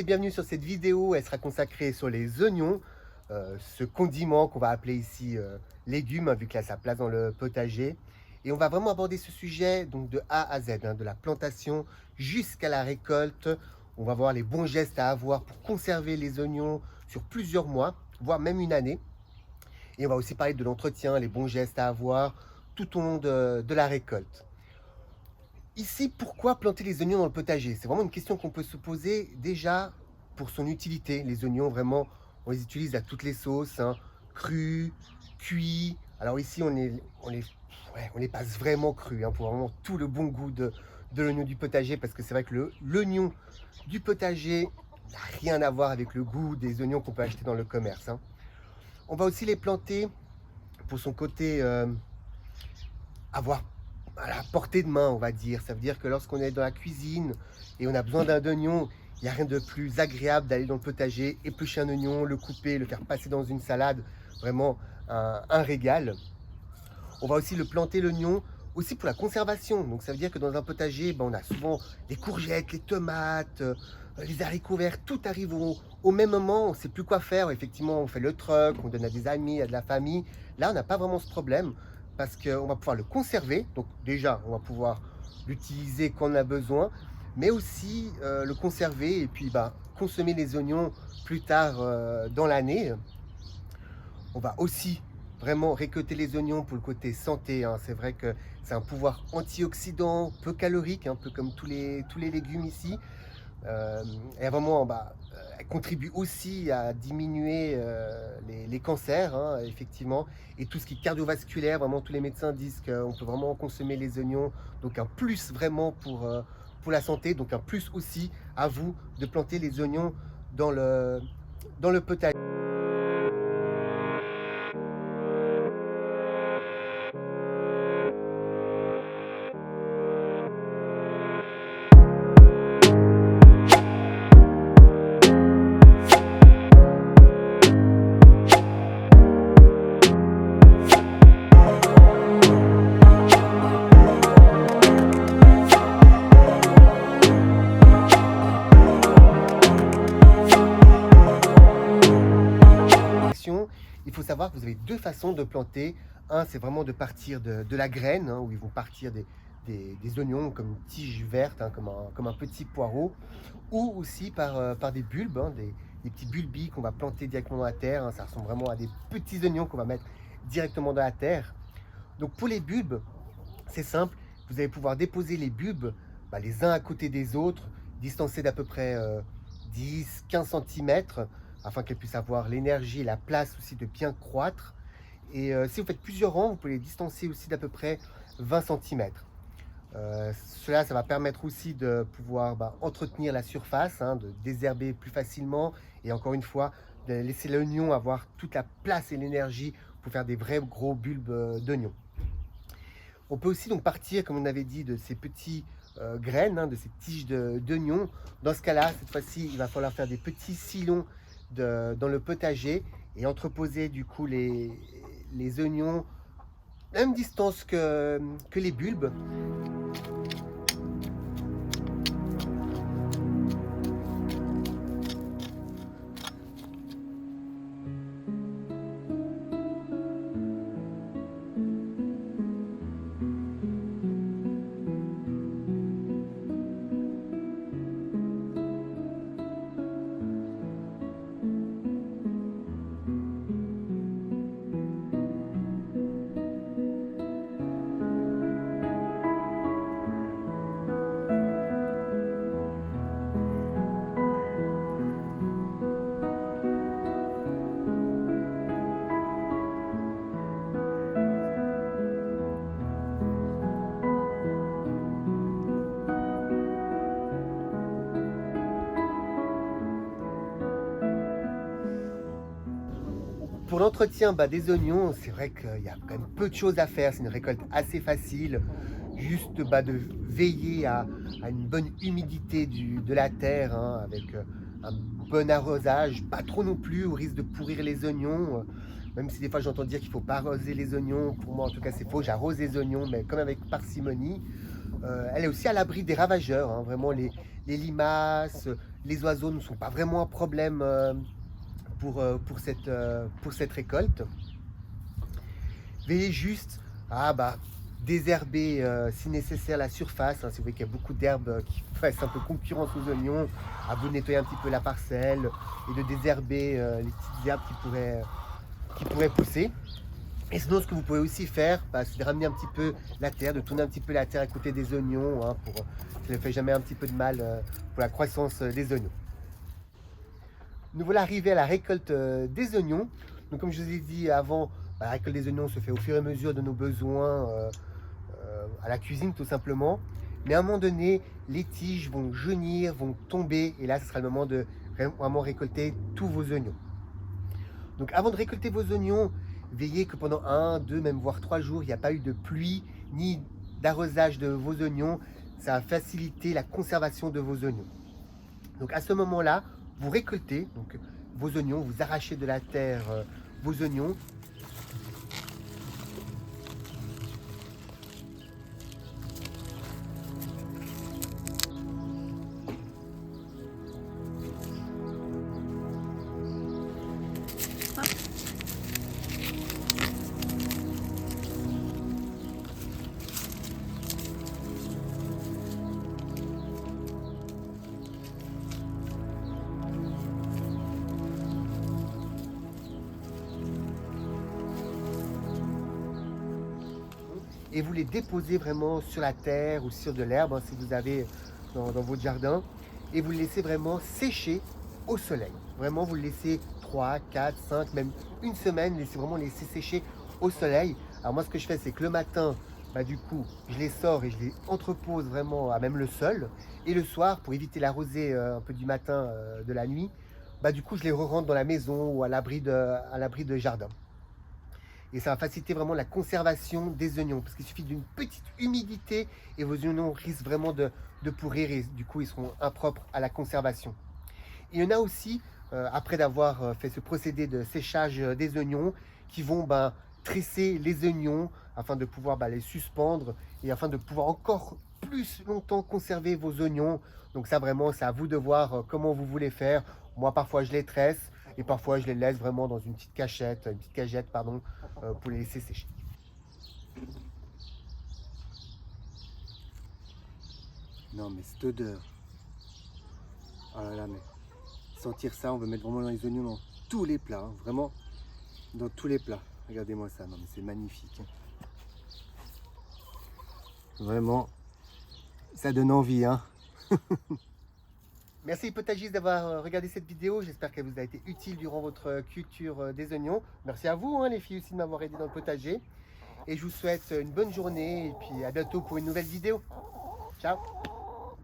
et bienvenue sur cette vidéo. Elle sera consacrée sur les oignons, ce condiment qu'on va appeler ici légumes, hein, vu qu'il a sa place dans le potager. Et on va vraiment aborder ce sujet donc de A à Z, hein, de la plantation jusqu'à la récolte. On va voir les bons gestes à avoir pour conserver les oignons sur plusieurs mois, voire même une année. Et on va aussi parler de l'entretien, les bons gestes à avoir tout au long de la récolte. Ici, pourquoi planter les oignons dans le potager? C'est vraiment une question qu'on peut se poser déjà pour son utilité. Les oignons, vraiment, on les utilise à toutes les sauces, hein, crus, cuits. Alors ici, on les passe vraiment crus, hein, pour vraiment tout le bon goût de l'oignon du potager, parce que c'est vrai que l'oignon du potager n'a rien à voir avec le goût des oignons qu'on peut acheter dans le commerce, hein. On va aussi les planter pour son côté avoir à la portée de main, on va dire. Ça veut dire que lorsqu'on est dans la cuisine et on a besoin d'un oignon, il n'y a rien de plus agréable d'aller dans le potager, éplucher un oignon, le couper, le faire passer dans une salade. Vraiment un régal. On va aussi le planter, l'oignon, aussi pour la conservation. Donc ça veut dire que dans un potager, on a souvent les courgettes, les tomates, les haricots verts, tout arrive au même moment. On ne sait plus quoi faire. Effectivement, on fait le truc, on donne à des amis, à de la famille. Là, on n'a pas vraiment ce problème parce qu'on va pouvoir le conserver. Donc déjà, on va pouvoir l'utiliser quand on a besoin, mais aussi le conserver et puis consommer les oignons plus tard dans l'année. On va aussi vraiment récolter les oignons pour le côté santé, hein. C'est vrai que c'est un pouvoir antioxydant, peu calorique, un peu comme tous les légumes ici. Et vraiment, elle contribue aussi à diminuer les cancers, hein, effectivement, et tout ce qui est cardiovasculaire. Vraiment, tous les médecins disent qu'on peut vraiment consommer les oignons, donc un plus vraiment pour la santé, donc un plus aussi à vous de planter les oignons dans le potager. Il faut savoir que vous avez deux façons de planter. Un, c'est vraiment de partir de la graine, hein, où ils vont partir des oignons comme une tige verte, hein, comme un petit poireau, ou aussi par des bulbes, hein, des petits bulbis qu'on va planter directement dans la terre, hein. Ça ressemble vraiment à des petits oignons qu'on va mettre directement dans la terre. Donc pour les bulbes, c'est simple, vous allez pouvoir déposer les bulbes les uns à côté des autres, distancés d'à peu près 10-15 cm, afin qu'elles puissent avoir l'énergie et la place aussi de bien croître. Et si vous faites plusieurs rangs, vous pouvez les distancer aussi d'à peu près 20 cm. Cela, ça va permettre aussi de pouvoir entretenir la surface, hein, de désherber plus facilement, et encore une fois, de laisser l'oignon avoir toute la place et l'énergie pour faire des vrais gros bulbes d'oignons. On peut aussi donc partir, comme on avait dit, de ces petits graines, hein, de ces tiges d'oignons. Dans ce cas-là, cette fois-ci, il va falloir faire des petits sillons dans le potager et entreposer du coup les oignons même distance que les bulbes. Pour l'entretien des oignons, c'est vrai qu'il y a quand même peu de choses à faire. C'est une récolte assez facile. Juste de veiller à une bonne humidité de la terre, hein, avec un bon arrosage, pas trop non plus au risque de pourrir les oignons. Même si des fois j'entends dire qu'il ne faut pas arroser les oignons, pour moi en tout cas c'est faux, j'arrose les oignons, mais comme avec parcimonie. Elle est aussi à l'abri des ravageurs, hein, vraiment les limaces, Les oiseaux ne sont pas vraiment un problème pour cette récolte. Veillez juste à désherber si nécessaire la surface. Si vous voyez qu'il y a beaucoup d'herbes qui fassent un peu concurrence aux oignons, à vous nettoyer un petit peu la parcelle et de désherber les petites herbes qui pourraient pousser. Et sinon, ce que vous pouvez aussi faire, c'est de ramener un petit peu la terre, de tourner un petit peu la terre à côté des oignons, ça ne fait jamais un petit peu de mal pour la croissance des oignons. Nous voilà arrivés à la récolte des oignons. Donc comme je vous ai dit avant, la récolte des oignons se fait au fur et à mesure de nos besoins à la cuisine tout simplement. Mais à un moment donné, les tiges vont jaunir, vont tomber, et là ce sera le moment de vraiment récolter tous vos oignons. Donc avant de récolter vos oignons, veillez que pendant 1, 2, même voire 3 jours, il n'y a pas eu de pluie ni d'arrosage de vos oignons. Ça va faciliter la conservation de vos oignons. Donc à ce moment-là, vous récoltez donc vos oignons, vous arrachez de la terre vos oignons. Et vous les déposez vraiment sur la terre ou sur de l'herbe, si vous avez dans votre jardin, et vous le laissez vraiment sécher au soleil. Vraiment, vous le laissez 3, 4, 5, même une semaine, laissez vraiment laisser sécher au soleil. Alors moi, ce que je fais, c'est que le matin, du coup, je les sors et je les entrepose vraiment à même le sol. Et le soir, pour éviter la rosée un peu du matin, de la nuit, du coup, je les re-rentre dans la maison ou à l'abri de jardin. Et ça va faciliter vraiment la conservation des oignons, parce qu'il suffit d'une petite humidité et vos oignons risquent vraiment de pourrir, et du coup ils seront impropres à la conservation. Et il y en a aussi, après d'avoir fait ce procédé de séchage des oignons, qui vont tresser les oignons afin de pouvoir les suspendre et afin de pouvoir encore plus longtemps conserver vos oignons. Donc ça vraiment, c'est à vous de voir comment vous voulez faire. Moi parfois je les tresse et parfois je les laisse vraiment dans une petite cagette, pour les laisser sécher. Non mais cette odeur, oh là là, mais sentir ça, on veut mettre vraiment dans les oignons dans tous les plats, vraiment dans tous les plats. Regardez-moi ça, non mais c'est magnifique. Vraiment, ça donne envie, hein. Merci potagiste d'avoir regardé cette vidéo, j'espère qu'elle vous a été utile durant votre culture des oignons. Merci à vous les filles aussi de m'avoir aidé dans le potager. Et je vous souhaite une bonne journée et puis à bientôt pour une nouvelle vidéo. Ciao.